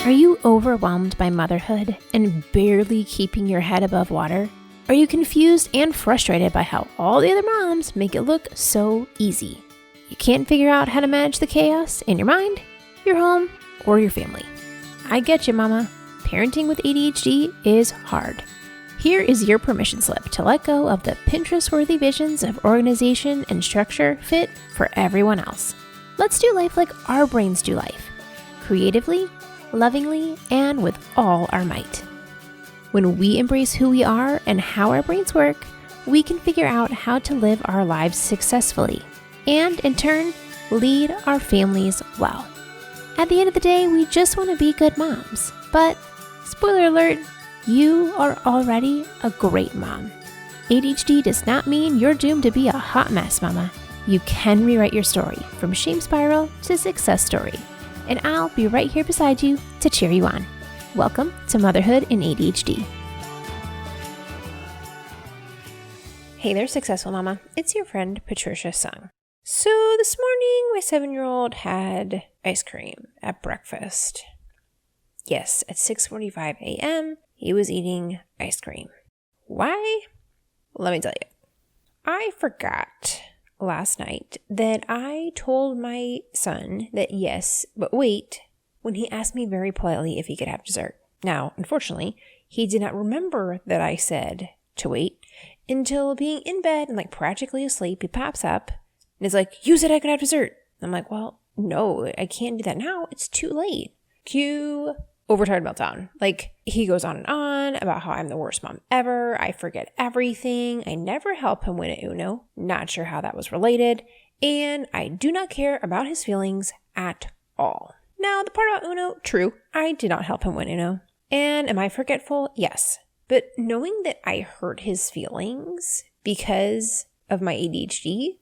Are you overwhelmed by motherhood and barely keeping your head above water? Are you confused and frustrated by how all the other moms make it look so easy? You can't figure out how to manage the chaos in your mind, your home, or your family. I get you, mama. Parenting with ADHD is hard. Here is your permission slip to let go of the Pinterest-worthy visions of organization and structure fit for everyone else. Let's do life like our brains do life, creatively, lovingly, and with all our might. When we embrace who we are and how our brains work, we can figure out how to live our lives successfully and, in turn, lead our families well. At the end of the day, we just want to be good moms. But, spoiler alert, you are already a great mom. ADHD does not mean you're doomed to be a hot mess, mama. You can rewrite your story from shame spiral to success story. And I'll be right here beside you to cheer you on. Welcome to Motherhood in ADHD. Hey there, successful mama. It's your friend, Patricia Sung. So this morning, my 7-year-old had ice cream at breakfast. Yes, at 6:45 a.m., he was eating ice cream. Why? Let me tell you. I forgot last night that I told my son that yes, but wait, when he asked me very politely if he could have dessert. Now, unfortunately, he did not remember that I said to wait until being in bed and like practically asleep, he pops up and is like, you said I could have dessert. I'm like, well, no, I can't do that now. It's too late. Cue overtired meltdown. Like, he goes on and on about how I'm the worst mom ever. I forget everything. I never help him win at Uno. Not sure how that was related. And I do not care about his feelings at all. Now, the part about Uno, true. I did not help him win Uno. And am I forgetful? Yes. But knowing that I hurt his feelings because of my ADHD,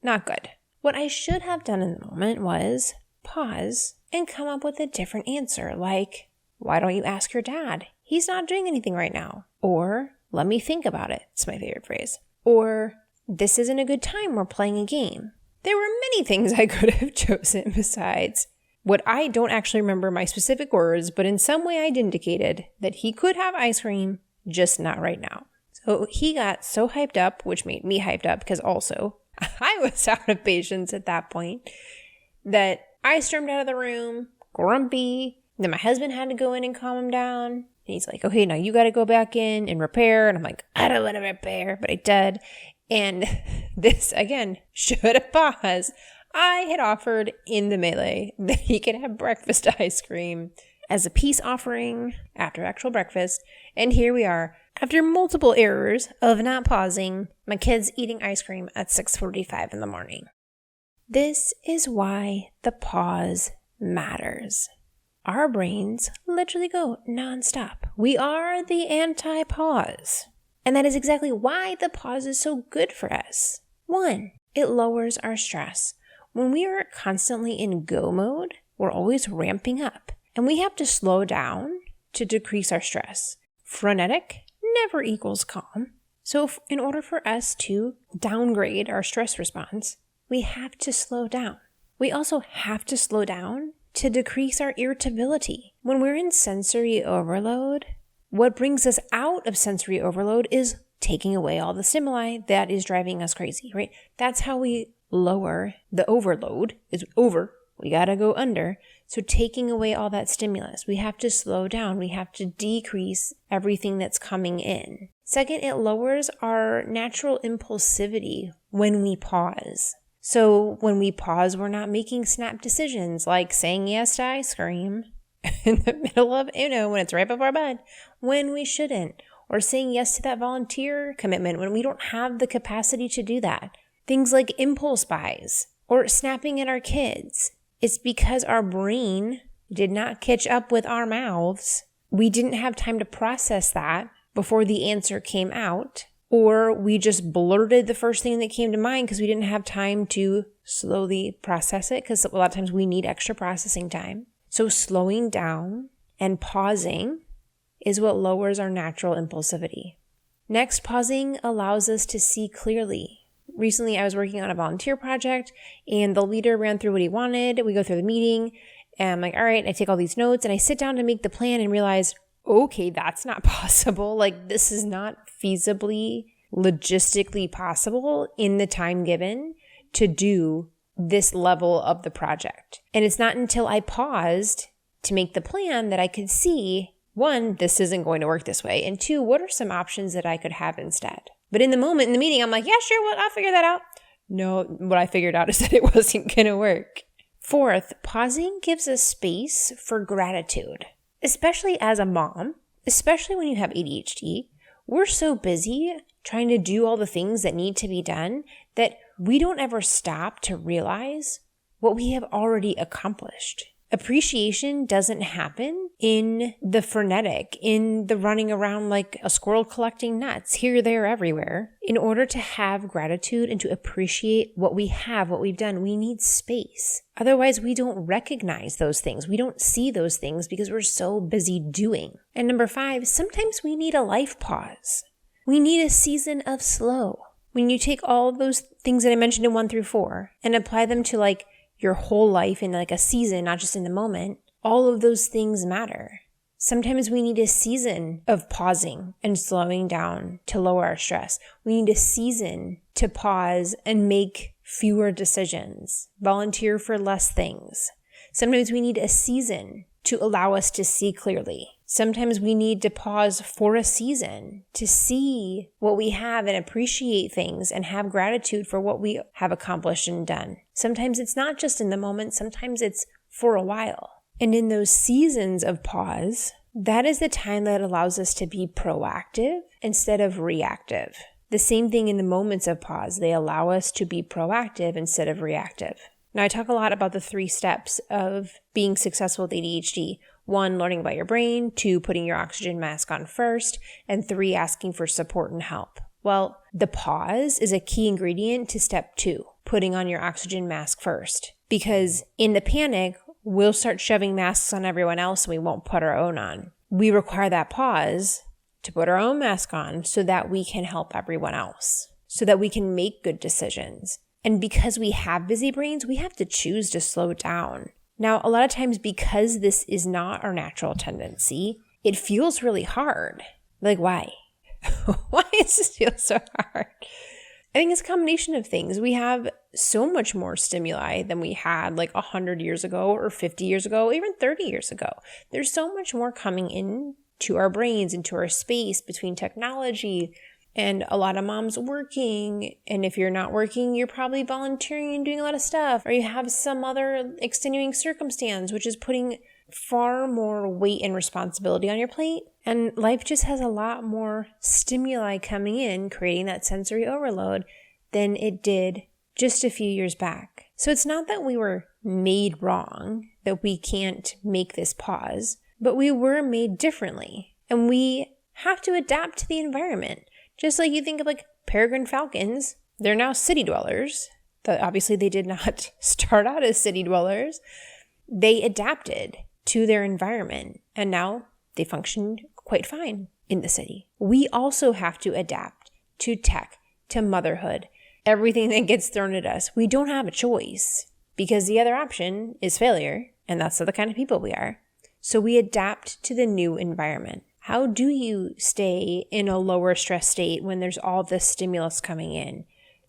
not good. What I should have done in the moment was pause and come up with a different answer, like, why don't you ask your dad? He's not doing anything right now. Or, let me think about it. It's my favorite phrase. Or, this isn't a good time, we're playing a game. There were many things I could have chosen besides what I don't actually remember my specific words, but in some way I'd indicated that he could have ice cream, just not right now. So he got so hyped up, which made me hyped up because also I was out of patience at that point, that I stormed out of the room, grumpy. Then my husband had to go in and calm him down. And he's like, okay, now you got to go back in and repair. And I'm like, I don't want to repair, but I did. And this, again, should have paused. I had offered in the melee that he could have breakfast ice cream as a peace offering after actual breakfast. And here we are, after multiple errors of not pausing, my kid's eating ice cream at 6:45 in the morning. This is why the pause matters. Our brains literally go nonstop. We are the anti-pause. And that is exactly why the pause is so good for us. 1, it lowers our stress. When we are constantly in go mode, we're always ramping up. And we have to slow down to decrease our stress. Frenetic never equals calm. So in order for us to downgrade our stress response, we have to slow down. We also have to slow down to decrease our irritability. When we're in sensory overload, what brings us out of sensory overload is taking away all the stimuli that is driving us crazy, right? That's how we lower the overload. Is over. We gotta go under. So taking away all that stimulus, we have to slow down. We have to decrease everything that's coming in. Second, it lowers our natural impulsivity when we pause. So when we pause, we're not making snap decisions like saying yes to ice cream in the middle of Uno when it's right before bed, when we shouldn't, or saying yes to that volunteer commitment when we don't have the capacity to do that. Things like impulse buys or snapping at our kids. It's because our brain did not catch up with our mouths. We didn't have time to process that before the answer came out. Or we just blurted the first thing that came to mind because we didn't have time to slowly process it, because a lot of times we need extra processing time. So slowing down and pausing is what lowers our natural impulsivity. Next, pausing allows us to see clearly. Recently, I was working on a volunteer project and the leader ran through what he wanted. We go through the meeting And I'm like, all right, I take all these notes and I sit down to make the plan and realize, okay, that's not possible. Like, this is not feasibly, logistically possible in the time given to do this level of the project. And it's not until I paused to make the plan that I could see, one, this isn't going to work this way. And two, what are some options that I could have instead? But in the moment, in the meeting, I'm like, yeah, sure, well, I'll figure that out. No, what I figured out is that it wasn't going to work. Fourth, pausing gives us space for gratitude, especially as a mom, especially when you have ADHD. We're so busy trying to do all the things that need to be done that we don't ever stop to realize what we have already accomplished. Appreciation doesn't happen in the frenetic, in the running around like a squirrel collecting nuts, here, there, everywhere. In order to have gratitude and to appreciate what we have, what we've done, we need space. Otherwise, we don't recognize those things. We don't see those things because we're so busy doing. And number 5, sometimes we need a life pause. We need a season of slow. When you take all of those things that I mentioned in 1 through 4 and apply them to like your whole life in like a season, not just in the moment, all of those things matter. Sometimes we need a season of pausing and slowing down to lower our stress. We need a season to pause and make fewer decisions, volunteer for less things. Sometimes we need a season to allow us to see clearly. Sometimes we need to pause for a season to see what we have and appreciate things and have gratitude for what we have accomplished and done. Sometimes it's not just in the moment, sometimes it's for a while. And in those seasons of pause, that is the time that allows us to be proactive instead of reactive. The same thing in the moments of pause, they allow us to be proactive instead of reactive. Now, I talk a lot about the 3 steps of being successful with ADHD. 1, learning about your brain. 2, putting your oxygen mask on first. And 3, asking for support and help. Well, the pause is a key ingredient to step 2, putting on your oxygen mask first. Because in the panic, we'll start shoving masks on everyone else and we won't put our own on. We require that pause to put our own mask on so that we can help everyone else, so that we can make good decisions. And because we have busy brains, we have to choose to slow down. Now, a lot of times because this is not our natural tendency, it feels really hard. Like, why? Why does this feel so hard? I think it's a combination of things. We have so much more stimuli than we had like 100 years ago or 50 years ago, even 30 years ago. There's so much more coming in to our brains, into our space between technology and a lot of moms working. And if you're not working, you're probably volunteering and doing a lot of stuff, or you have some other extenuating circumstance, which is putting far more weight and responsibility on your plate. And life just has a lot more stimuli coming in, creating that sensory overload than it did just a few years back. So it's not that we were made wrong, that we can't make this pause, but we were made differently. And we have to adapt to the environment. Just like you think of like peregrine falcons, they're now city dwellers. But obviously they did not start out as city dwellers. They adapted to their environment and now they functioned quite fine in the city. We also have to adapt to tech, to motherhood, everything that gets thrown at us. We don't have a choice because the other option is failure, and that's the kind of people we are. So we adapt to the new environment. How do you stay in a lower stress state when there's all this stimulus coming in?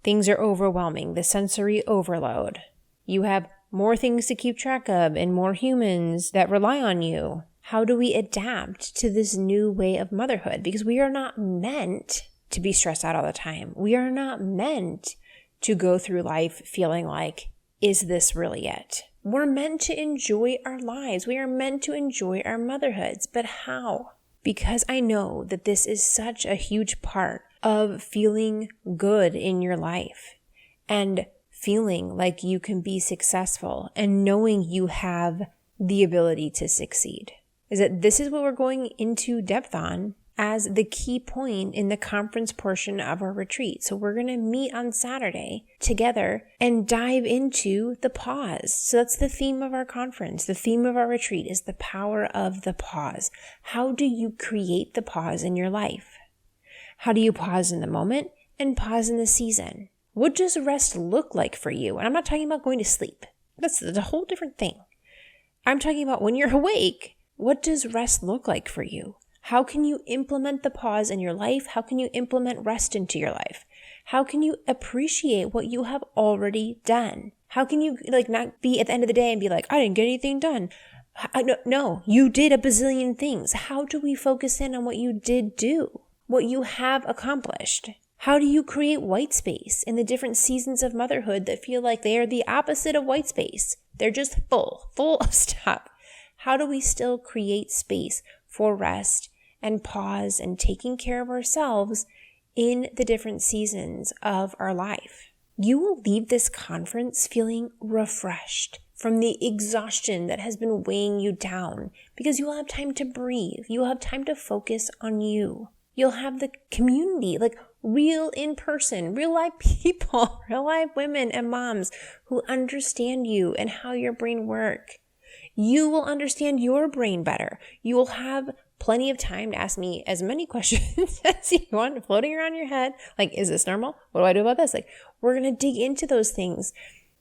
Things are overwhelming, the sensory overload. You have more things to keep track of and more humans that rely on you. How do we adapt to this new way of motherhood? Because we are not meant to be stressed out all the time. We are not meant to go through life feeling like, is this really it? We're meant to enjoy our lives. We are meant to enjoy our motherhoods. But how? Because I know that this is such a huge part of feeling good in your life and feeling like you can be successful and knowing you have the ability to succeed. Is that this is what we're going into depth on as the key point in the conference portion of our retreat. So we're going to meet on Saturday together and dive into the pause. So that's the theme of our conference. The theme of our retreat is the power of the pause. How do you create the pause in your life? How do you pause in the moment and pause in the season? What does rest look like for you? And I'm not talking about going to sleep. That's a whole different thing. I'm talking about when you're awake. What does rest look like for you? How can you implement the pause in your life? How can you implement rest into your life? How can you appreciate what you have already done? How can you not be at the end of the day and be like, I didn't get anything done? No, you did a bazillion things. How do we focus in on what you did do? What you have accomplished? How do you create white space in the different seasons of motherhood that feel like they are the opposite of white space? They're just full of stuff. How do we still create space for rest and pause and taking care of ourselves in the different seasons of our life? You will leave this conference feeling refreshed from the exhaustion that has been weighing you down because you will have time to breathe. You will have time to focus on you. You'll have the community, real in-person, real life people, real life women and moms who understand you and how your brain works. You will understand your brain better. You will have plenty of time to ask me as many questions as you want floating around your head. Is this normal? What do I do about this? We're going to dig into those things.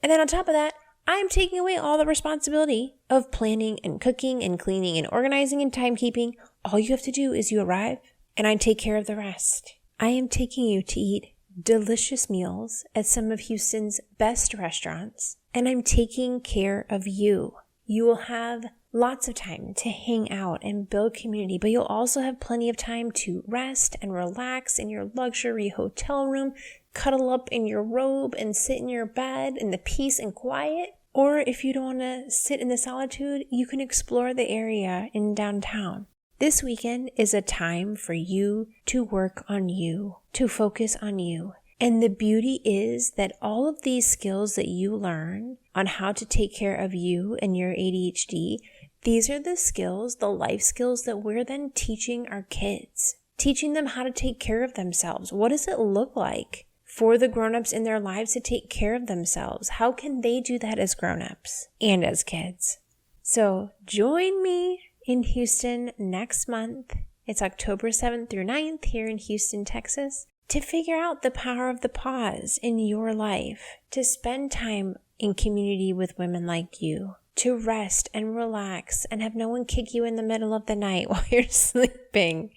And then on top of that, I'm taking away all the responsibility of planning and cooking and cleaning and organizing and timekeeping. All you have to do is you arrive and I take care of the rest. I am taking you to eat delicious meals at some of Houston's best restaurants, and I'm taking care of you. You will have lots of time to hang out and build community, but you'll also have plenty of time to rest and relax in your luxury hotel room, cuddle up in your robe and sit in your bed in the peace and quiet. Or if you don't want to sit in the solitude, you can explore the area in downtown. This weekend is a time for you to work on you, to focus on you. And the beauty is that all of these skills that you learn on how to take care of you and your ADHD, these are the skills, the life skills that we're then teaching our kids, teaching them how to take care of themselves. What does it look like for the grown-ups in their lives to take care of themselves? How can they do that as grown-ups and as kids? So join me in Houston next month. It's October 7th through 9th here in Houston, Texas, to figure out the power of the pause in your life, to spend time in community with women like you, to rest and relax and have no one kick you in the middle of the night while you're sleeping,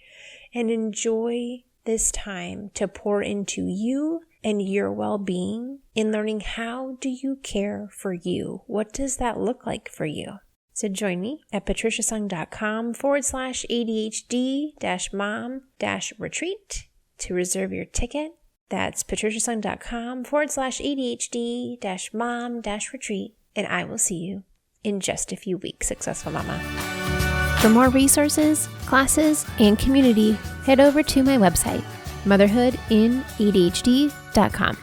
and enjoy this time to pour into you and your well-being in learning how do you care for you? What does that look like for you? So join me at patriciasung.com/ADHD-mom-retreat to reserve your ticket. That's patriciasung.com/ADHD-mom-retreat. And I will see you in just a few weeks, Successful Mama. For more resources, classes, and community, head over to my website, motherhoodinadhd.com.